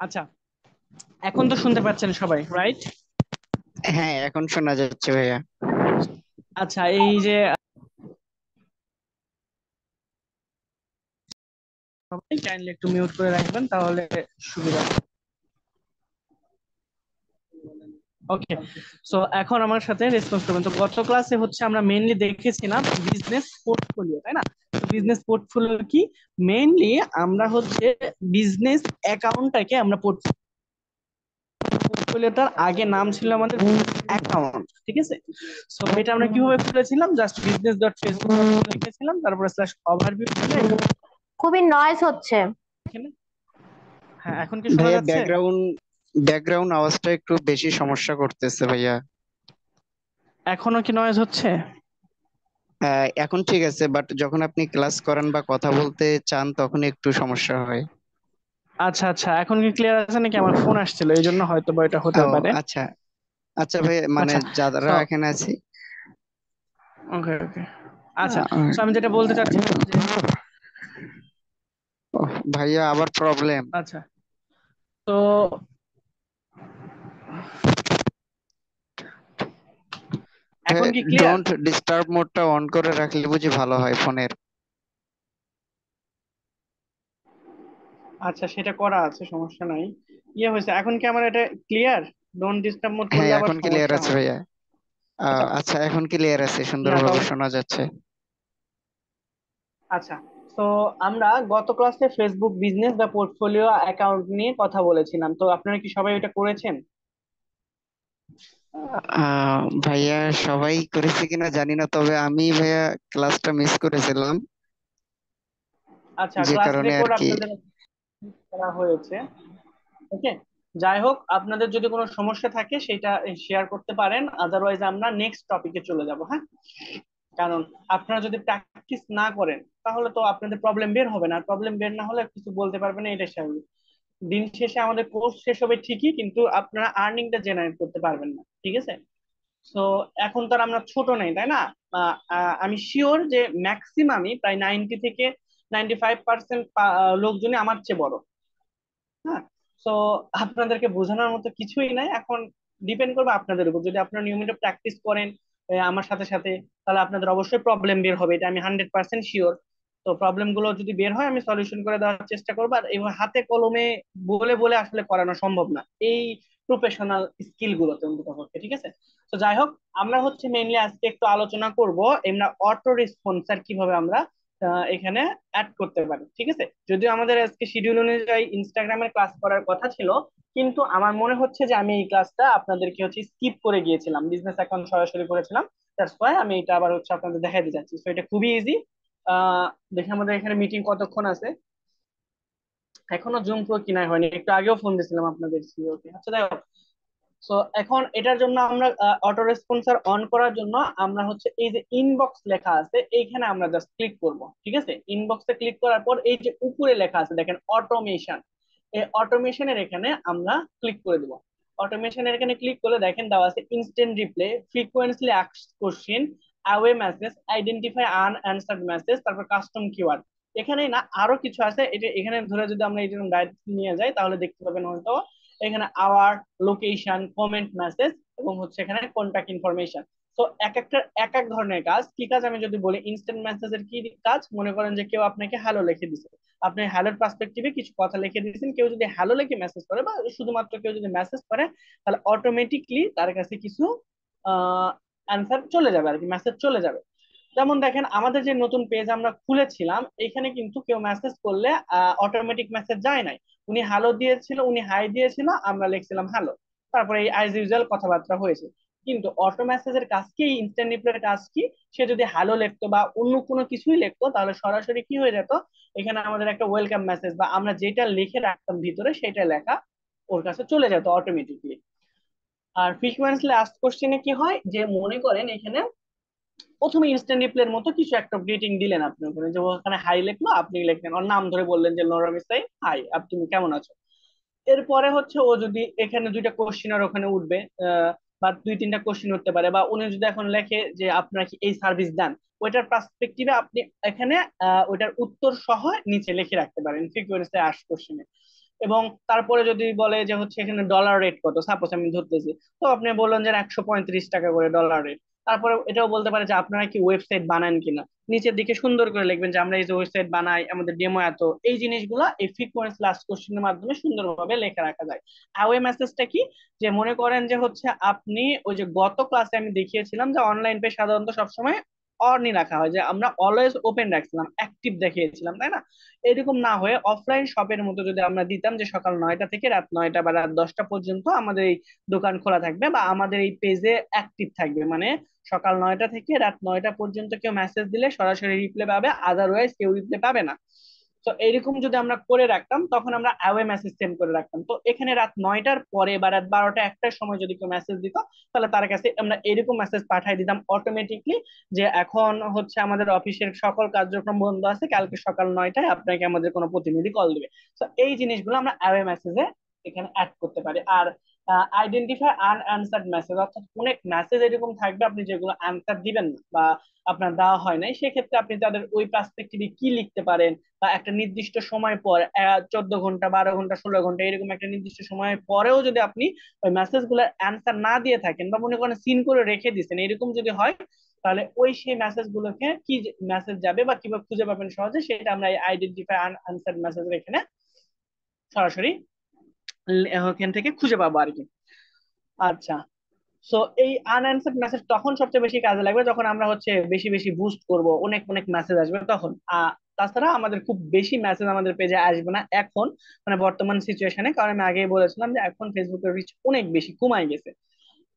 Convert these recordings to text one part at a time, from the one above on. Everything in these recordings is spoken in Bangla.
আচ্ছা, এখন তো শুনতে পাচ্ছেন সবাই, রাইট? হ্যাঁ, এখন শোনা যাচ্ছে ভাইয়া। আচ্ছা, এই যে সবাই কাইন্ডলি একটু মিউট করে রাখবেন তাহলে সুবিধা। ওকে, সো এখন আমার সাথে রেসপন্স করবেন। তো গত ক্লাসে হচ্ছে আমরা মেইনলি দেখেছিলাম বিজনেস পোর্টফোলিও, তাই না? তো বিজনেস পোর্টফোলিও কি? মেইনলি আমরা হচ্ছে বিজনেস অ্যাকাউন্টটাকে আমরা পোর্টফোলিওটার আগে নাম ছিল আমাদের অ্যাকাউন্ট, ঠিক আছে? সো এটা আমরা কিভাবে খুলেছিলাম, জাস্ট বিজনেস ডট ফেসবুক লিখেছিলাম, তারপরে স্ল্যাশ ওভারভিউ লিখে খুবই নয়েজ হচ্ছে। এখানে। হ্যাঁ, এখন কি শোনা ভাইয়া, যাচ্ছে? ব্যাকগ্রাউন্ড আওয়াজটা একটু বেশি সমস্যা করতেছে ভাইয়া। এখনো কি নয়েজ হচ্ছে? এখন ঠিক আছে, বাট যখন আপনি ক্লাস করেন বা কথা বলতে চান তখন একটু সমস্যা হয়। আচ্ছা আচ্ছা, এখন কি ক্লিয়ার আছে নাকি? আমার ফোন আসছিল এই জন্য হয়তো বা এটা হতে ও পারে। আচ্ছা। আচ্ছা ভাই, মানে আচ্ছা, যারা সো এখানে আছি। ওকে ওকে, আচ্ছা। আহ, সো আমি যেটা বলতে চাচ্ছিলাম যে ভাইয়া আবার প্রবলেম। আচ্ছা, তো এখন কি ক্লিয়ার? ডোন্ট ডিস্টার্ব মোডটা অন করে রাখলে বুঝি ভালো হয় ফোনের। আচ্ছা, সেটা করা আছে, সমস্যা নাই। ইয়ে হয়েছে, এখন কি আমার এটা ক্লিয়ার? ডোন্ট ডিস্টার্ব মোড হ্যাঁ, করলে আবার এখন ক্লিয়ার সমস্যা আছে হয়। ভাইয়া। আচ্ছা, আচ্ছা, এখন ক্লিয়ার আছে, না সুন্দরভাবে তবে শোনা যাচ্ছে। আচ্ছা, তো আমরা গত ক্লাসে ফেসবুক বিজনেস বা পোর্টফোলিও অ্যাকাউন্ট নিয়ে কথা বলেছিলাম, তো আপনারা কি সবাই এটা করেছেন? ভাইয়া, সবাই করেছে কিনা জানি না, তবে আমি ভাইয়া ক্লাসটা মিস করেছিলাম, আচ্ছা, যে ক্লাস কারণে আর রেকর্ড কি। আপনাদের করা হয়েছে। ওকে, যাই হোক, আপনাদের যদি কোনো সমস্যা থাকে সেটা শেয়ার করতে পারেন, আদারওয়াইজ আমরা নেক্সট টপিকে চলে যাব, হ্যাঁ? কারণ আপনারা যদি প্র্যাকটিস না করেন তাহলে তো আপনাদের প্রবলেম বের হবে না, আর প্রবলেম বের না হলে কিছু বলতে পারবে না, এটা স্বাভাবিক। দিন শেষে আমাদের কোর্স শেষ হবে ঠিকই, কিন্তু আপনারা আর্নিংটা জেনারেট করতে পারবেন না, ঠিক আছে? তো এখন তো আর আমরা ছোট নেই, তাই না? আমি শিওর যে ম্যাক্সিমামই প্রায় 90 থেকে 95% লোকজনই আমার চেয়ে বড়। হ্যাঁ, তো আপনাদেরকে বোঝানোর মতো কিছুই নাই এখন। ডিপেন্ড করবে আপনাদের উপর, যদি আপনারা নিয়মিত প্র্যাকটিস করেন আমার সাথে সাথে, তাহলে আপনাদের অবশ্যই প্রবলেম বের হবে, এটা আমি 100% শিওর। তো প্রবলেম গুলো যদি বের হয় আমি সলিউশন করে দেওয়ার চেষ্টা করবো, আর এবার হাতে কলমে বলে বলে আসলে করানো সম্ভব না এই প্রফেশনাল স্কিল গুলোতে অন্তত পক্ষে, ঠিক আছে? তো যাই হোক, আমরা হচ্ছে মেইনলি আজকে একটু আলোচনা করব আমরা অটো রেসপন্সার কিভাবে আমরা এখানে অ্যাড করতে পারি, ঠিক আছে? যদিও আমাদের আজকে শিডিউল অনুযায়ী ইনস্টাগ্রামের ক্লাস করার কথা ছিল, কিন্তু আমার মনে হচ্ছে যে আমি এই ক্লাসটা আপনাদেরকে হচ্ছে স্কিপ করে গিয়েছিলাম, বিজনেস অ্যাকাউন্ট সরাসরি করেছিলাম। দ্যাটস ওয়াই আমি এটা আবার হচ্ছে আপনাদের দেখাই দিতে চাচ্ছি। তো এটা খুবই ইজি। দেখে আমাদের এখানে মিটিং কতক্ষণ আছে, এখনো জুম প্রো কিনা হয়নি, একটু আগেও ফোন দিয়েছিলাম আপনাদের সিইওকে। আচ্ছা, যাই হোক, সো এখন এটার জন্য আমরা অটো রেসপন্সার অন করার জন্য আমরা হচ্ছে এই যে ইনবক্স লেখা আছে এইখানে আমরা জাস্ট ক্লিক করব, ঠিক আছে? ইনবক্সে ক্লিক করার পর এই যে উপরে লেখা আছে দেখেন অটোমেশন, এই অটোমেশনের এখানে আমরা ক্লিক করে দিব। অটোমেশনের এখানে ক্লিক করলে দেখেন দেওয়া আছে instant reply, frequently asked question, away message, identify unanswered message, তারপর কাস্টম কিওয়ার্ড। এখানে না আরো কিছু আছে, এটা এখানে ধরে যদি আমরা এই ডাইরেক্ট নিয়ে যাই তাহলে দেখতে পাবেন হয়তো এখানে আওয়ার, লোকেশন, কমেন্ট মেসেজ, এবং হচ্ছে এখানে কন্টাক্ট ইনফরমেশন। তো এক একটা এক এক ধরনের কাজ। কি কাজ আমি যদি বলি, ইনস্ট্যান্ট মেসেজের কি কাজ, মনে করেন যে কেউ আপনাকে হ্যালো লিখে দিছে, আপনি হ্যালোর পার্সপেক্টিভে কিছু কথা লিখে দিয়েছেন, কেউ যদি হ্যালো লিখে মেসেজ করে বা শুধুমাত্র কেউ যদি মেসেজ করে, তাহলে অটোমেটিকলি তার কাছে কিছু অ্যান্সার চলে যাবে আর কি, মেসেজ চলে যাবে। যেমন দেখেন আমাদের যে নতুন পেজ আমরা খুলেছিলাম, এখানে কিন্তু কেউ মেসেজ করলে অটোমেটিক মেসেজ যায় নাই। উনি হ্যালো দিয়েছিল, উনি হাই দিয়েছিল, আমরা লিখছিলাম হ্যালো, তারপরে এই অ্যাজ ইউজুয়াল কথাবার্তা হয়েছে। কিন্তু অটো মেসেজের কাজ কি, ইনস্ট্যান্ট রিপ্লাইয়ের কাজ কি? সে যদি হ্যালো লিখতো বা অন্য কোনো কিছুই লিখতো তাহলে সরাসরি কি হয়ে যেত, এখানে আমাদের একটা ওয়েলকাম মেসেজ বা আমরা যেটা লিখে রাখতাম ভিতরে সেটা লেখা ওর কাছে চলে যেত অটোমেটিকলি। আর ফ্রিকোয়েন্সলি আস্কড কোশ্চেনে কি হয়, যে মনে করেন এখানে প্রথমে ইনস্ট্যান্ট রিপ্লাইয়ের মতো কিছু একটা গ্রিটিং দিলেন আপনি ওখানে, যে ওখানে হাই লিখলো, আপনি লিখলেন ওর নাম ধরে বললেন যে নোরামিসাই হাই, তুমি কেমন আছো? এরপরে হচ্ছে ও যদি এখানে দুইটা কোশ্চেন আর ওখানে উঠবে, বা দুই তিনটা কোশ্চেন উঠতে পারে, বা উনি যদি এখন লেখে যে আপনারা কি এই সার্ভিস দেন, ওইটার পার্সপেক্টিভে আপনি এখানে ওইটার উত্তর সহ নিচে লিখে রাখতে পারেন ফ্রিকোয়েন্সি আস্ক কোশ্চেনে। এবং তারপরে যদি বলে যে হচ্ছে এখানে ডলার রেট কত, সাপোজ আমি ধরতেছি, তো আপনি বললেন যে 135 টাকা করে ডলার রেট। তারপরে এটাও বলতে পারে যে আপনারা কি ওয়েবসাইট বানান কিনা, নিচের দিকে সুন্দর করে লিখবেন যে আমরা এই যে ওয়েবসাইট বানাই, আমাদের ডেমো এত। এই জিনিসগুলো এই ফ্রিকোয়েন্সি লাস্ট কোশ্চেনের মাধ্যমে সুন্দরভাবে লেখা রাখা যায়। অ্যাওয়ে মেসেজটা কি, যে মনে করেন যে হচ্ছে আপনি ওই যে গত ক্লাসে আমি দেখিয়েছিলাম যে অনলাইন পে সাধারণত সবসময় অনই রাখা হয়, যে আমরা অলওয়েজ ওপেন রাখছিলাম, অ্যাক্টিভ দেখিয়েছিলাম, তাই না? এরকম না হয়ে অফলাইন শপের মতো যদি আমরা দিতাম যে সকাল 9টা থেকে রাত 9টা বা রাত 10টা পর্যন্ত আমাদের এই দোকান খোলা থাকবে বা আমাদের এই পেজে অ্যাক্টিভ থাকবে, মানে সকাল 9টা থেকে রাত 9টা পর্যন্ত কেউ মেসেজ দিলে সরাসরি রিপ্লাই পাবে, আদারওয়াইজ কেউ রিপ্লাই পাবে না। তো এরকম যদি আমরা করে রাখতাম তখন আমরা অ্যাওয়ে মেসেজ সেন্ড করে রাখতাম। তো এখানে রাত 9টার পরে বা রাত 12টা 1টার সময় যদি কেউ মেসেজ দিত, তাহলে তার কাছে আমরা এরকম মেসেজ পাঠিয়ে দিতাম অটোমেটিকলি, যে এখন হচ্ছে আমাদের অফিসের সকল কার্যক্রম বন্ধ আছে, কালকে সকাল 9টায় আপনাকে আমাদের কোনো প্রতিনিধি কল দিবে। তো এই জিনিসগুলো আমরা অ্যাওয়ে মেসেজে এখানে অ্যাড করতে পারি। আর আইডেন্টিফাই আনআনসার্ড মেসেজ, অর্থাৎ অনেক মেসেজ এরকম থাকবে আপনি যেগুলো আনসার দিবেন না বা আপনার দেওয়া হয় নাই, সেক্ষেত্রে আপনি তাদের ওই পার্সপেক্টিভে কি লিখতে পারেন, বা একটা নির্দিষ্ট সময় পর 14 ঘন্টা, 12 ঘন্টা, 16 ঘন্টা এরকম একটা নির্দিষ্ট সময় পরেও যদি আপনি ওই মেসেজ গুলোর অ্যান্সার না দিয়ে থাকেন বা মনে করেন সিন করে রেখে দিচ্ছেন, এরকম যদি হয়, তাহলে ওই সেই মেসেজ গুলোকে কি মেসেজ যাবে বা কিভাবে খুঁজে পাবেন সহজে, সেটা আমরা এই আইডেন্টিফাই আনসার্ড মেসেজ এখানে সরাসরি এখান থেকে খুঁজে পাবো আর কি। আচ্ছা, সো এই আনঅ্যান্সার্ড মেসেজ তখন সবচেয়ে বেশি কাজে লাগবে যখন আমরা হচ্ছে বেশি বেশি বুস্ট করব, অনেক অনেক মেসেজ আসবে তখন। তাছাড়া আমাদের খুব বেশি মেসেজ আমাদের পেজে আসবে না এখন, মানে বর্তমান সিচুয়েশনে, কারণ আমি আগেই বলেছিলাম যে এখন ফেসবুকের রিচ অনেক বেশি কমায় গেছে।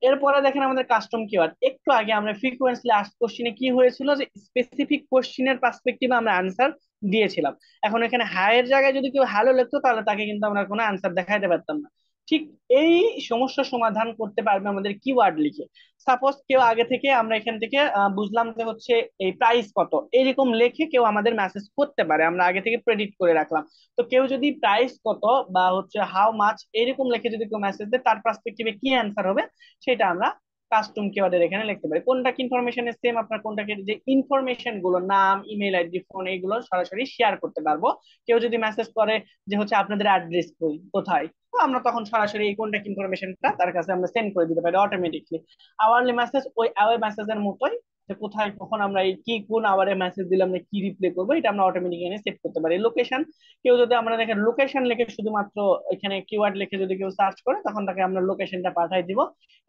এরপরে দেখেন আমাদের কাস্টম কিওয়ার্ড। একটু আগে আমরা ফ্রিকোয়েন্সলি আস্কড কোশ্চিনে কি হয়েছিল, যে স্পেসিফিক কোশ্চিনের পার্সপেক্টিভে আমরা আনসার দিয়েছিলাম। এখন এখানে হায়ের জায়গায় যদি কেউ হ্যালো লিখতো, তাহলে তাকে কিন্তু আমরা কোনো আনসার দেখাইতে পারতাম না। ঠিক এই সমস্যার সমাধান করতে পারবে আমাদের কিওয়ার্ড লিখে। সাপোজ কেউ আগে থেকে, আমরা এখান থেকে বুঝলাম যে হচ্ছে এই প্রাইস কত, এরকম লেখে কেউ আমাদের মেসেজ করতে পারে, আমরা আগে থেকে প্রেডিক্ট করে রাখলাম। তো কেউ যদি প্রাইস কত বা হচ্ছে হাউ মাচ এরকম লিখে যদি কেউ মেসেজ দেয়, তার পার্সপেক্টিভে কি অ্যান্সার হবে সেটা আমরা কাস্টম কিওয়ার্ডের এখানে লিখতে পারি। কোনটা কি ইনফরমেশনের সেম, আপনার কোনটাকে যে ইনফরমেশন গুলো, নাম, ইমেল আইডি, ফোন, এইগুলো সরাসরি শেয়ার করতে পারবো। কেউ যদি মেসেজ করে যে হচ্ছে আপনাদের অ্যাড্রেস কোথায়, তো আমরা তখন সরাসরি এই কন্টাক্ট ইনফরমেশনটা তার কাছে আমরা সেন্ড করে দিতে পারি অটোমেটিকলি। আওয়ারলি মেসেজ ওই অ্যাওয়ে মেসেজের মতোই, যে কোথায় কখন আমরা এই কি কোন আওয়ারে মেসেজ দিলে আমরা কি রিপ্লাই করবো, এটা আমরা অটোমেটিক এখানে সেট করতে পারি। লোকেশন, কেউ যদি আমরা দেখেন লোকেশন লিখে শুধুমাত্র এখানে কিওয়ার্ড লিখে যদি কেউ সার্চ করে, তখন তাকে আমরা লোকেশনটা পাঠিয়ে দিব।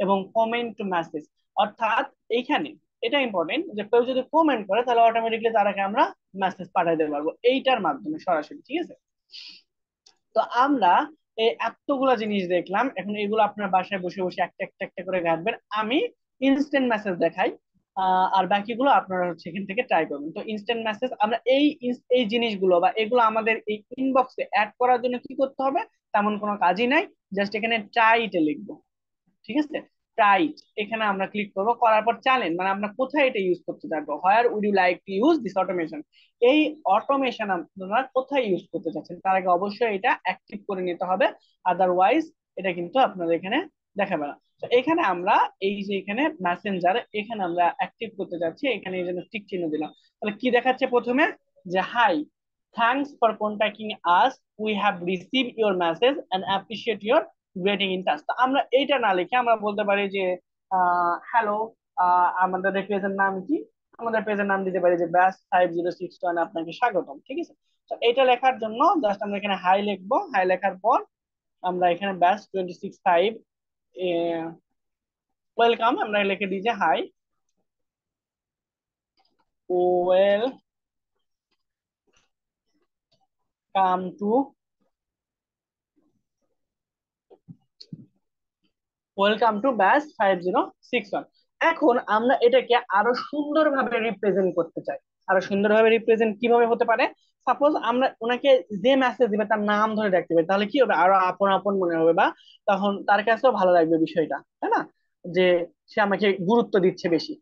এবং কমেন্ট টু মেসেজ, অর্থাৎ এইখানে এটা ইম্পর্টেন্ট, যে কেউ যদি কমেন্ট করে তাহলে অটোমেটিকলি তারাকে আমরা মেসেজ পাঠাই দিতে পারবো এইটার মাধ্যমে সরাসরি, ঠিক আছে? তো আমরা এই এতগুলা জিনিস দেখলাম, এখন এগুলো আপনার বাসায় বসে বসে একটা একটা একটা করে ঘাটবেন। আমি ইনস্ট্যান্ট মেসেজ দেখাই, আর বাকিগুলো আপনারা হচ্ছে এখান থেকে ট্রাই করবেন। তো ইনস্ট্যান্ট মেসেজ আমরা এই জিনিসগুলো বা এগুলো আমাদের এই ইনবক্সে অ্যাড করার জন্য কি করতে হবে, তেমন কোনো কাজই নাই, জাস্ট এখানে ট্রাইতে লিখবো, ঠিক আছে? রাইট, এখানে আমরা ক্লিক করব, করার পর চ্যালেঞ্জ, মানে আমরা কোথায় এটা ইউজ করতে চাইবো, where would you like to use this automation. এই অটোমেশন আপনারা কোথায় ইউজ করতে চাচ্ছেন, তার আগে অবশ্যই এটা অ্যাক্টিভ করে নিতে হবে, আদারওয়াইজ এটা কিন্তু আপনাদের এখানে দেখাবে না। তো এখানে আমরা এই যে এখানে মেসেঞ্জার, এখানে আমরা অ্যাক্টিভ করতে যাচ্ছি, এখানে এই জন্য টিক চিহ্ন দিলাম। তাহলে কি দেখাচ্ছে প্রথমে, যে hi, thanks for contacting us, we have receive your message and appreciate your greeting in touch. আমরা এইটা না লিখে আমরা বলতে পারি যে হ্যালো, আমাদের পেজের নাম কি, আমাদের পেজের নাম দিতে পারি যে ব্যাস 5061, আপনাকে স্বাগতম, ঠিক আছে? তো এটা লেখার জন্য জাস্ট আমরা এখানে হাই লিখবো, হাই লেখার পর আমরা এখানে ব্যাস 265 ওয়েলকাম আমরা লিখে দিই যে হাই, ওয়েলকাম টু ব্যাস 5061। এখন আমরা এটাকে আরো সুন্দরভাবে রিপ্রেজেন্ট করতে চাই। আরো সুন্দরভাবে রিপ্রেজেন্ট কিভাবে হতে পারে, সাপোজ আমরা ওনাকে যে মেসেজ দিবে তার নাম ধরে রাখতে পারি, তাহলে কি হবে, আরো আপন আপন মনে হবে, বা তখন তার কাছেও ভালো লাগবে বিষয়টা, তাই না? যে সে আমাকে গুরুত্ব দিচ্ছে বেশি।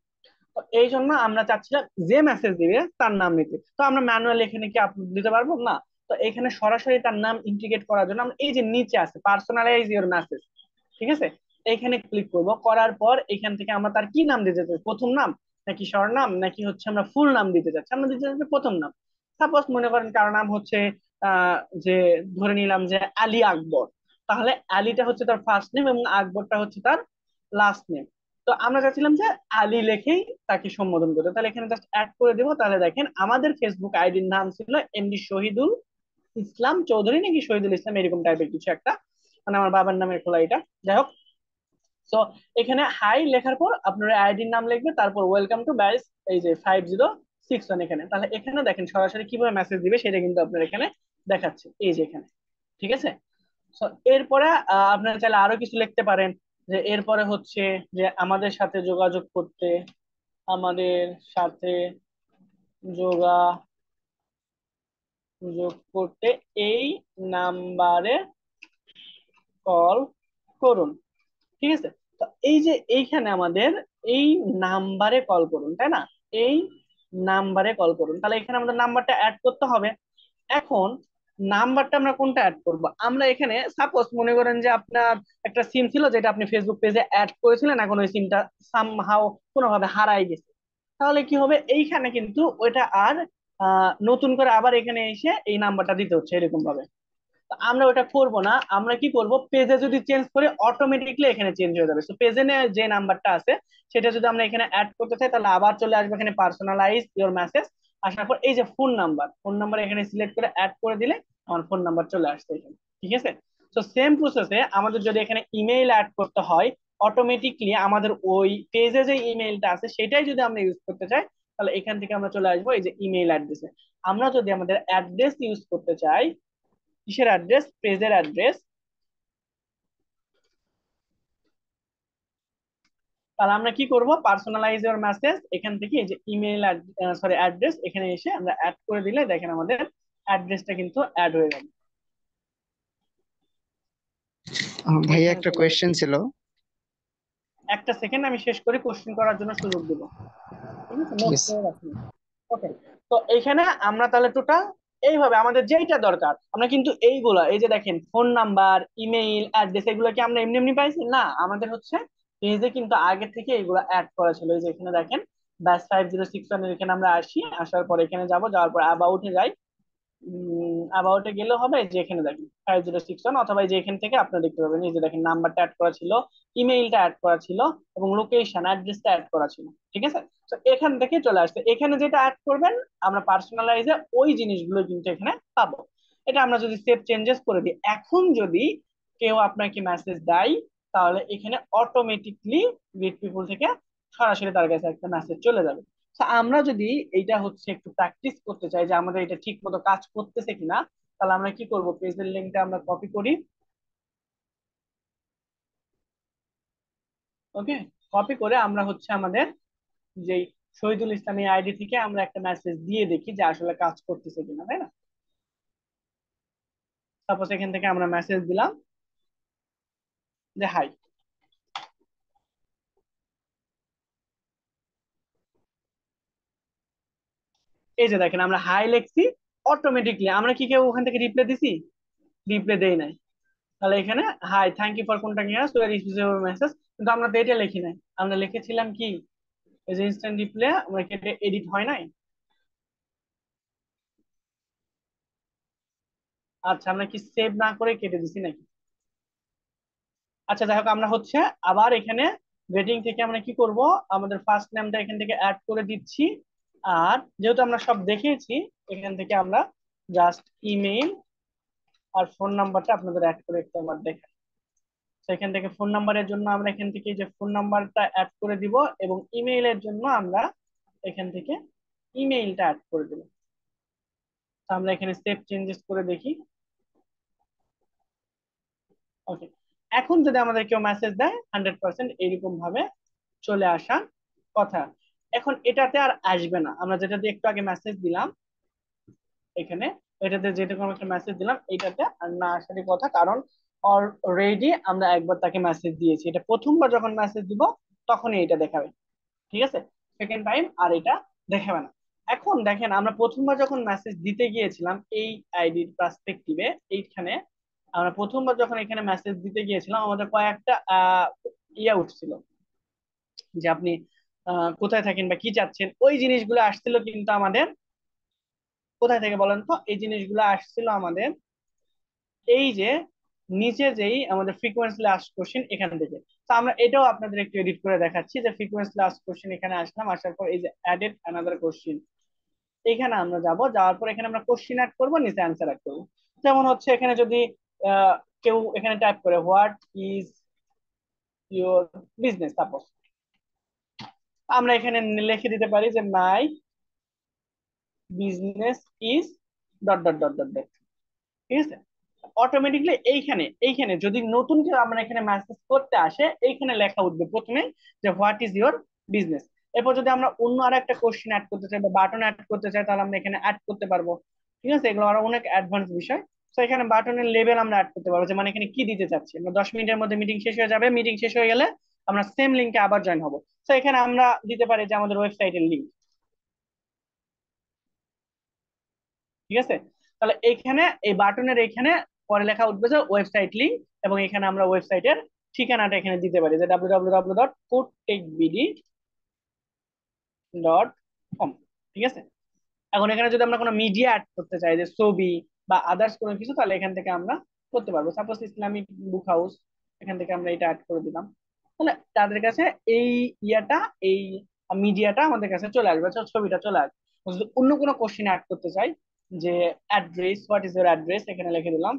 তো এই জন্য আমরা চাচ্ছিলাম যে মেসেজ দিবে তার নাম নিতে। তো আমরা ম্যানুয়ালি এখানে কি আপলোড দিতে পারবো না, তো এখানে সরাসরি তার নাম ইন্টিগ্রেট করার জন্য আমরা এই যে নিচে আছে পার্সোনালাইজ ইওর মেসেজ, ঠিক আছে, এইখানে ক্লিক করব। করার পর এখান থেকে আমরা তার কি নাম দিতে চাই, প্রথম নাম নাকি স্বর্ণাম নাকি হচ্ছে আমরা ফুল নাম দিতে চাচ্ছি, আমরা দিতে চাচ্ছি প্রথম নাম। সাপোজ মনে করেন কারো নাম হচ্ছে আহ যে ধরে নিলাম যে আলী আকবর, তাহলে আলীটা হচ্ছে তার ফার্স্ট নেম এবং আকবরটা হচ্ছে তার লাস্ট নেম। তো আমরা চাচ্ছিলাম যে আলী লেখেই তাকে সম্বোধন করতে, তাহলে এখানে জাস্ট অ্যাড করে দেবো। তাহলে দেখেন আমাদের ফেসবুক আইডির নাম ছিল এমডি শহীদুল ইসলাম চৌধুরী নাকি শহীদুল ইসলাম এরকম টাইপের কিছু একটা, মানে আমার বাবার নামের খোলা এটা, যাই হোক। তো এখানে হাই লেখার পর আপনার আইডির নাম লিখবে, তারপর ওয়েলকাম টু ব্যাচ এই যে 5061 এখানে। তাহলে এখানে দেখেন সরাসরি কিভাবে মেসেজ দিবে সেটা কিন্তু আপনার এখানে দেখাচ্ছে, এই যে এখানে। ঠিক আছে। তো এরপরে আপনারা চাইলে আরো কিছু লিখতে পারেন, যে এরপরে হচ্ছে যে আমাদের সাথে যোগাযোগ করতে, আমাদের সাথে যোগাযোগ করতে এই নাম্বারে কল করুন। ঠিক আছে। তো এই যে এইখানে আমাদের এই নাম্বারে কল করুন, তাই না? এই নাম্বারে কল করুন, তাহলে এখানে আমাদের নাম্বারটা অ্যাড করতে হবে। এখন নাম্বারটা আমরা কোনটা অ্যাড করব? আমরা এখানে সাপোজ মনে করেন যে আপনার একটা সিম ছিল যেটা আপনি ফেসবুক পেজে অ্যাড করেছিলেন, এখন ওই সিমটা সামহাও কোনোভাবে হারাই গেছে, তাহলে কি হবে? এইখানে কিন্তু ওইটা আর নতুন করে আবার এখানে এসে এই নাম্বারটা দিতে হচ্ছে এরকম ভাবে। তো আমরা ওটা করব না, আমরা কি করব, পেজে যদি চেঞ্জ করি অটোমেটিকলি এখানে চেঞ্জ হয়ে যাবে। তো পেজে যে নাম্বারটা আছে সেটা যদি আমরা এখানে অ্যাড করতে চাই, তাহলে আবার চলে আসবে এখানে পার্সোনালাইজ ইওর মেসেজ, আসার পর এই যে ফোন নাম্বার এখানে সিলেক্ট করে অ্যাড করে দিলে আমার ফোন নাম্বার চলে আসছে এখানে। ঠিক আছে। তো সেম প্রসেসে আমাদের যদি এখানে ইমেইল অ্যাড করতে হয়, অটোমেটিকলি আমাদের ওই পেজে যে ইমেইলটা আছে সেটাই যদি আমরা ইউজ করতে চাই, তাহলে এখান থেকে আমরা চলে আসবো এই যে ইমেইল অ্যাড্রেসে। আমরা যদি আমাদের অ্যাড্রেস ইউজ করতে চাই, কিসের অ্যাড্রেস? পেজের অ্যাড্রেস, তাহলে আমরা কি করব? পার্সোনালাইজ ইওর মেসেজ এখান থেকে এই যে ইমেল, সরি অ্যাড্রেস, এখানে এসে আমরা অ্যাড করে দিলে দেখেন আমাদের অ্যাড্রেসটা কিন্তু অ্যাড হয়ে যাবে। ভাইয়া এখানে একটা চলে কোয়েশ্চেন আসবে। ছিল। একটা সেকেন্ড আমি শেষ করি, কোশ্চেন করার জন্য সুযোগ দিব। ঠিক আছে, ঠিক নোট আছে। করে রাখুন। ওকে। তো এইখানে আমরা তাহলে টোটাল এইভাবে আমাদের যেইটা দরকার আমরা কিন্তু এইগুলা, এই যে দেখেন ফোন নাম্বার, ইমেইল, অ্যাড্রেস, এগুলো কি আমরা এমনি এমনি পাইছি না, আমাদের হচ্ছে পেজে কিন্তু আগে থেকে এগুলো অ্যাড করা ছিল। এই যে এখানে দেখেন ব্যাস 5061 এর এখানে আমরা আসি, আসার পর এখানে যাব, যাওয়ার পর অ্যাবাউটে যাই। অ্যাবাউটে গেলে হবে যে এখানে দেখেন 5061, অথবা এই যে এখান থেকে আপনারা দেখতে পাবেন এই যে দেখেন নাম্বারটা অ্যাড করা ছিল, ইমেইলটা অ্যাড করা ছিল এবং লোকেশন অ্যাড্রেসটা অ্যাড করা ছিল। ঠিক আছে। তো এখান থেকে চলে আসছে, এখানে যেটা অ্যাড করবেন আমরা পার্সোনালাইজে ওই জিনিসগুলো কিন্তু এখানে পাবো। এটা আমরা যদি সেভ চেঞ্জেস করে দিই, এখন যদি কেউ আপনাকে মেসেজ দেয়, তাহলে এখানে অটোমেটিকলি গ্রিট পিপল থেকে সরাসরি তার কাছে একটা মেসেজ চলে যাবে। তো আমরা যদি এইটা হচ্ছে একটু প্র্যাকটিস করতে চাই যে আমাদের এটা ঠিক মতো কাজ করতেছে কিনা, তাহলে আমরা কি করব? পেজের লিঙ্কটা আমরা কপি করি। ওকে। কপি করে আমরা হচ্ছে আমাদের যেই শহীদুল ইসলামী আইডি থেকে আমরা একটা মেসেজ দিয়ে দেখি যে আসলে কাজ করতেছে কিনা, তাই না? সাপোজ এখান থেকে আমরা মেসেজ দিলাম যে হাই। এই যে দেখেন আমরা হাই লিখছি, অটোমেটিকলি আমরা কি কেউ ওখান থেকে রিপ্লাই দিছি? রিপ্লাই দেই নাই। তাহলে এখানে hi, thank you for contacting us, we are receiving message, কিন্তু আমরা তো এটা লিখি নাই। আমরা লিখেছিলাম কি, এই যে ইনস্ট্যান্ট রিপ্লাই আমরা কেটে এডিট হয় নাই। আচ্ছা, আমরা কি সেভ না করে কেটে দিছি নাকি? আচ্ছা যাই হোক, আমরা হচ্ছে আবার এখানে ওয়েটিং থেকে আমরা কি করব, আমাদের ফার্স্ট নেমটা এখান থেকে অ্যাড করে দিচ্ছি। আর যেহেতু আমরা সব দেখেছি, এখান থেকে আমরা জাস্ট ইমেইল আর ফোন নাম্বারটা আপনাদের অ্যাড করে একটু আবার দেখেন। সেখান থেকে ফোন নাম্বারের জন্য আমরা এখান থেকে যে ফোন নাম্বারটা অ্যাড করে দিব, এবং ইমেইলের জন্য আমরা এখান থেকে ইমেইলটা অ্যাড করে দিব। তো আমরা এখানে সেভ চেঞ্জেস করে দেখি। ওকে। এখন যদি আমাদের কেউ মেসেজ দেয় 100% এরকম ভাবে চলে আসা কথা। এখন এটাতে আর আসবে না, আমরা যেটা দিয়ে একটু আগে মেসেজ দিলাম এখানে, এটাতে যেরকম একটা মেসেজ দিলাম এটাতে আর না আসারই কথা, কারণ অলরেডি আমরা একবার তাকে মেসেজ দিয়েছি। এটা প্রথমবার যখন মেসেজ দিব তখনই এটা দেখাবে। ঠিক আছে। সেকেন্ড টাইম আর এটা দেখাবে না। এখন দেখেন আমরা প্রথমবার যখন মেসেজ দিতে গিয়েছিলাম এই আইডির পার্সপেক্টিভে, এইখানে আমরা প্রথমবার যখন এখানে মেসেজ দিতে গিয়েছিলাম আমাদের কয়েকটা ইয়া উঠছিল, যে আপনি কোথায় থাকেন বা কি চাচ্ছেন, ওই জিনিসগুলো আসছিল কিন্তু আমাদের কোথায় থেকে বলেন তো? এই জিনিসগুলো আসছিল আমাদের এই যে নিচে যেই আমাদের ফ্রিকোয়েন্সি লাস্ট কোশ্চেন এখান থেকে। তো আমরা এটাও আপনাদের একটু এডিট করে দেখাচ্ছি যে ফ্রিকোয়েন্সি লাস্ট কোশ্চেন এখানে আসলাম, আসার পর এই যে অ্যাডেড অ্যানাদার কোশ্চেন, এখানে আমরা যাব, যাওয়ার পর এখানে আমরা কোশ্চেন অ্যাড করবো, নিচে অ্যান্সার অ্যাড করবো। যেমন হচ্ছে এখানে যদি আহ, কেউ এখানে টাইপ করে what is your business, suppose আমরা এখানে লিখে দিতে পারি যে my business is dot dot dot dot dot. ঠিক আছে, অটোমেটিকলি এইখানে এইখানে যদি নতুন কেউ আমরা এখানে মেসেজ করতে আসে, এইখানে লেখা উঠবে প্রথমে যে হোয়াট ইজ ইউর বিজনেস। এরপর যদি আমরা অন্য আর একটা কোশ্চেন অ্যাড করতে চাই বা বাটন অ্যাড করতে চাই, তাহলে আমরা এখানে অ্যাড করতে পারবো। ঠিক আছে, এগুলো আরো অনেক অ্যাডভান্স বিষয়। তো এখানে বাটনের লেভেল আমরা অ্যাড করতে পারবো, যে মানে এখানে কি দিতে চাচ্ছি আমরা। 10 মিনিটের মধ্যে মিটিং শেষ হয়ে যাবে, মিটিং শেষ হয়ে গেলে আমরা সেম লিঙ্কে আবার জয়েন হবো। তো এখানে আমরা দিতে পারি যে আমাদের ওয়েবসাইটের লিঙ্ক। ঠিক আছে, তাহলে এইখানে এই বাটনের এইখানে পরে লেখা উঠবে যে ওয়েবসাইট লিংক, এবং এখানে আমরা ওয়েবসাইটের ঠিকানাটা এখানে দিতে পারি যে www.foodtechbd.com। ঠিক আছে, এখন এখানে যদি আমরা কোনো মিডিয়া অ্যাড করতে চাই, যে ছবি বা আদার্স কোনো কিছু, তাহলে এখান থেকে আমরা করতে পারবো। সাপোজ ইসলামিক বুক হাউস, এখান থেকে আমরা এটা অ্যাড করে দিলাম। তাহলে তাদের কাছে এই ইয়াটা, এই মিডিয়াটা আমাদের কাছে চলে আসবে, ছবিটা চলে আসবে। যদি অন্য কোনো কোশ্চেন অ্যাড করতে চাই, যে address, what is your address, এখানে লিখে দিলাম।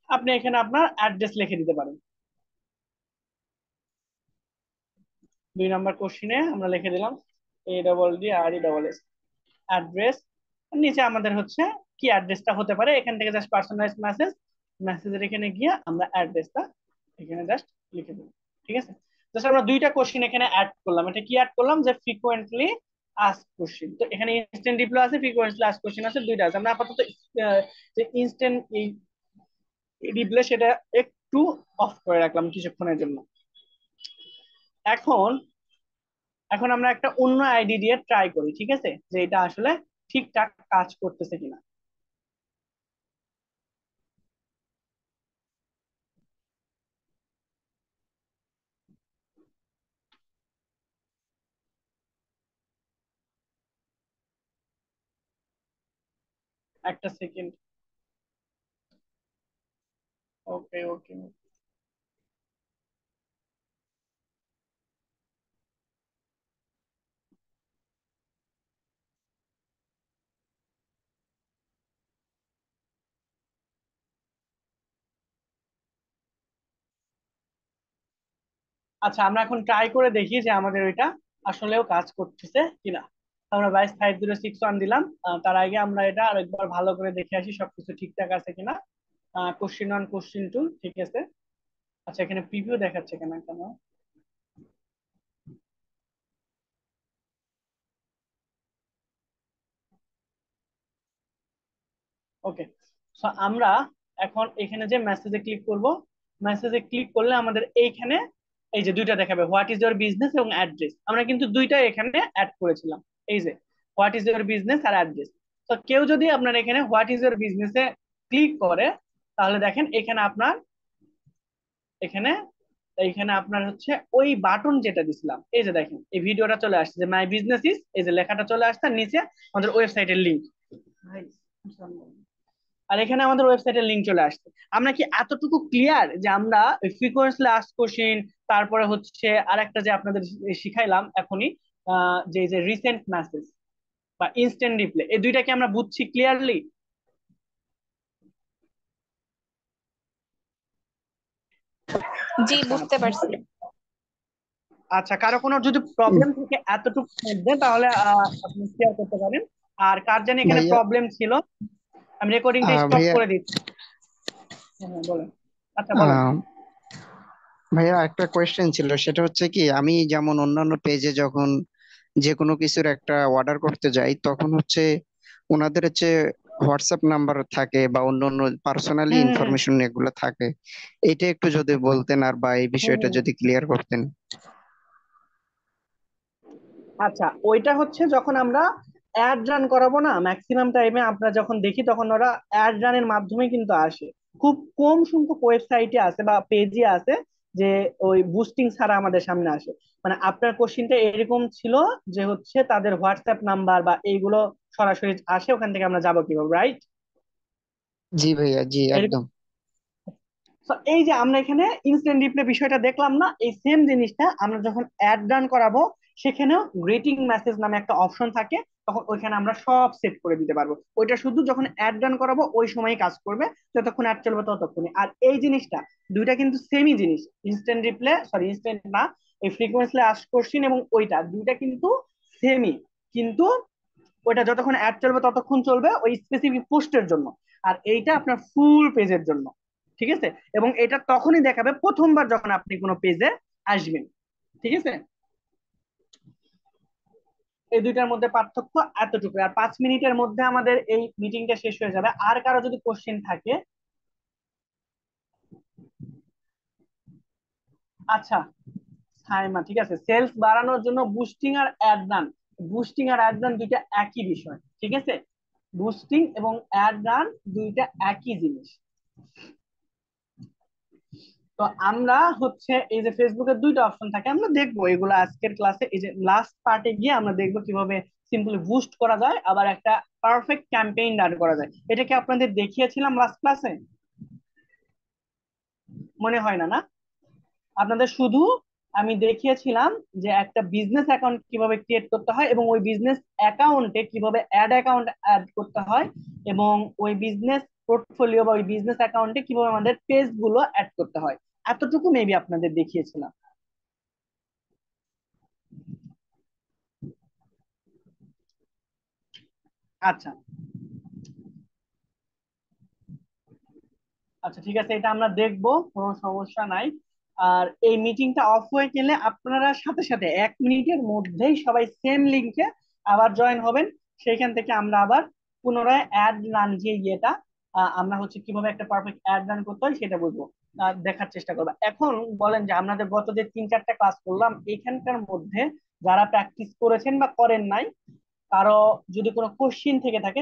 আপনি এখানে আপনার অ্যাড্রেস লিখে দিতে পারেন। 2 নম্বর কোশ্চিনে আমরা লিখে দিলাম ADDRESS অ্যাড্রেস। নিচে আমাদের হচ্ছে কি অ্যাড্রেসটা হতে পারে, এখান থেকে জাস্ট পার্সোনালাইজ মেসেজ, মেসেজের এখানে গিয়ে আমরা অ্যাড্রেসটা এখানে জাস্ট লিখে দেবো। ঠিক আছে, জাস্ট আমরা 2টা কোশ্চিন এখানে অ্যাড করলাম। এটা কি অ্যাড করলাম, যে ফ্রিকোয়েন্টলি আস্ক কোশ্চিন। তো এখানে ইনস্ট্যান্ট রিপ্লাই আছে, ফ্রিকোয়েন্টলি আস্ক কোশ্চিন আছে, 2টা আছে। আমরা আপাতত যে ইনস্ট্যান্ট এই রিপ্লাই সেটা একটু অফ করে রাখলাম কিছুক্ষণের জন্য। এখন এখন আমরা একটা অন্য আইডি দিয়ে ট্রাই করি, ঠিক আছে, যে এটা আসলে ঠিকঠাক কাজ করতেছে কিনা। একটা সেকেন্ড। ওকে ওকে। আচ্ছা, আমরা এখন ট্রাই করে দেখি যে আমাদের ওইটা আসলেও কাজ করতেছে কিনা। আমরা 225061 দিলাম। তার আগে আমরা এটা আরেকবার ভালো করে দেখে আসি সবকিছু ঠিকঠাক আছে কিনা। কোশ্চিন 1, কোশ্চিন 2 ঠিক আছে। আচ্ছা, এখানে প্রিভিউ দেখাচ্ছে কেন কেন? ওকে, সো আমরা এখন এখানে যে মেসেজে ক্লিক করব, মেসেজে ক্লিক করলে আমাদের এইখানে এই যে 2টা দেখাবে, হোয়াট ইজ ইউর বিজনেস এবং অ্যাড্রেস। আমরা কিন্তু 2টাই এখানে অ্যাড করেছিলাম, এই যে হোয়াট ইজ ইউর বিজনেস আর অ্যাড্রেস। তো কেউ যদি আপনার এখানে হোয়াট ইজ ইউর বিজনেসে ক্লিক করে, তাহলে দেখেন এখানে আপনার এখানে এইখানে আপনার হচ্ছে ওই বাটন যেটা দিছিলাম, এই যে দেখেন এই ভিডিওটা চলে আসছে যে মাই বিজনেস ইজ, এই যে লেখাটা চলে আসছে, আর নিচে আমাদের ওয়েবসাইটের লিংক। আর এখানে আমাদের ওয়েবসাইটের লিংক চলে আসছে। আমরা কি এতটুকু ক্লিয়ার যে আমরা ফ্রিকোয়েন্সলি আস্ক কোশ্চেন, তারপরে হচ্ছে আরেকটা যে আপনাদের শিখাইলাম এখনই, যে রিসেন্ট মেসেজ বা ইনস্ট্যান্ট রিপ্লে, এই 2টা কি আমরা বুঝছি ক্লিয়ারলি? জি, আচ্ছা বুঝতে পারছি। আচ্ছা, কারো কোনো যদি প্রবলেম থাকে এতটুকু মধ্যে, তাহলে আপনি শেয়ার করতে পারেন। আর কার জানি এখানে ভাইয়া প্রবলেম ছিল, আমি রেকর্ডিংটা স্টপ ভাইয়া করে দিচ্ছি। হ্যাঁ হ্যাঁ, বলেন। আচ্ছা বলেন। আহ, ভাইয়া একটা কোয়েশ্চেন ছিল, সেটা হচ্ছে কি, আমি যেমন অন্যান্য পেজে যখন যে কোনো কিছুর একটা অর্ডার করতে যাই, তখন হচ্ছে ওনাদের হচ্ছে হোয়াটসঅ্যাপ নাম্বার থাকে বা অন্যান্য পার্সোনালি হুম হুম ইনফরমেশন এগুলো থাকে। এটা একটু যদি বলতেন আর বা এই হুম বিষয়টা হুম। যদি ক্লিয়ার করতেন। আচ্ছা, ওইটা হচ্ছে যখন আমরা অ্যাড রান করাবো না, ম্যাক্সিমাম টাইমে আমরা যখন দেখি তখন ওরা অ্যাড রানের মাধ্যমে কিন্তু আসে। খুব কম সংখ্যক ওয়েবসাইটে আছে বা পেজে আছে যে ওই বুস্টিং ছাড়া আমাদের সামনে আসে। মানে আপনার কোশ্চিনটা এরকম ছিল যে হচ্ছে তাদের হোয়াটসঅ্যাপ নাম্বার বা এইগুলো সরাসরি আসে, ওখান থেকে আমরা যাবো কিভাবে, রাইট? জি ভাইয়া, জি একদম। তো এই যে আমরা এখানে ইনস্ট্যান্ট রিপ্লে বিষয়টা দেখলাম না, এই সেম জিনিসটা আমরা যখন অ্যাড রান করাবো সেখানেও গ্রেটিং মেসেজ নামে একটা অপশন থাকে, তখন ওইখানে আমরা সব সেট করে দিতে পারবো। ওইটা শুধু যখন অ্যাড রান করাবো ওই সময়ই কাজ করবে, যতক্ষণ অ্যাড চলবে ততক্ষণই। আর এই জিনিসটা দুইটা কিন্তু সেমই জিনিস, ইনস্ট্যান্ট রিপ্লে সরি ইনস্ট্যান্ট না, এই ফ্রিকোয়েন্সলি আস্ক কোশ্চিন এবং ওইটা দুইটা কিন্তু সেমই, কিন্তু ওইটা যতক্ষণ অ্যাড চলবে ততক্ষণ চলবে ওই স্পেসিফিক পোস্টের জন্য, আর এইটা আপনার ফুল পেজের জন্য। ঠিক আছে? এবং এটা তখনই দেখাবে প্রথমবার যখন আপনি কোনো পেজে আসবেন। ঠিক আছে? এই দুইটার মধ্যে পার্থক্য এতটুকু। আর 5 মিনিটের মধ্যে আমাদের এই মিটিংটা শেষ হয়ে যাবে। আর কারো যদি কোশ্চেন থাকে? আচ্ছা সাইমা, ঠিক আছে, সেলস বাড়ানোর জন্য বুস্টিং আর অ্যাড রান, বুস্টিং আর অ্যাড রান দুইটা একই বিষয়। ঠিক আছে? বুস্টিং এবং অ্যাড রান দুইটা একই জিনিস। তো আমরা হচ্ছে এই যে ফেসবুকের দুইটা অপশন থাকে, আমরা দেখবো এগুলো আজকের ক্লাসে, এই যে লাস্ট পার্টে গিয়ে আমরা দেখবো কিভাবে সিম্পলি বুস্ট করা যায়, আবার একটা পারফেক্ট ক্যাম্পেইন রান করা যায়। এটা কি আপনাদের দেখিয়েছিলাম লাস্ট ক্লাসে? মনে হয় না, না? আপনাদের শুধু আমি দেখিয়েছিলাম যে একটা বিজনেস অ্যাকাউন্ট কিভাবে ক্রিয়েট করতে হয় এবং ওই বিজনেস অ্যাকাউন্টে কিভাবে অ্যাড অ্যাকাউন্ট অ্যাড করতে হয়, এবং ওই বিজনেস পোর্টফোলিও বা ওই বিজনেস অ্যাকাউন্টে কিভাবে আমাদের পেজ গুলো অ্যাড করতে হয়, এতটুকু মেবি আপনাদের দেখিয়েছিলাম। আচ্ছা আচ্ছা, ঠিক আছে, এটা আমরা দেখবো, কোনো সমস্যা নাই। আর এই মিটিংটা অফ হয়ে গেলে আপনারা সাথে সাথে 1 মিনিটের মধ্যেই সবাই সেম লিংকে আবার জয়েন হবেন। সেইখান থেকে আমরা আবার পুনরায় অ্যাড রান যে ইয়েটা, আমরা হচ্ছে কিভাবে একটা পারফেক্ট অ্যাড রান করতে হয় সেটা বুঝবো, দেখার চেষ্টা করবো। এখন বলেন যে আমাদের গত যে 3-4টা ক্লাস করলাম এখানকার মধ্যে যারা প্র্যাকটিস করেছেন বা করেন নাই, কারো যদি কোনো কোশ্চিন থেকে থাকে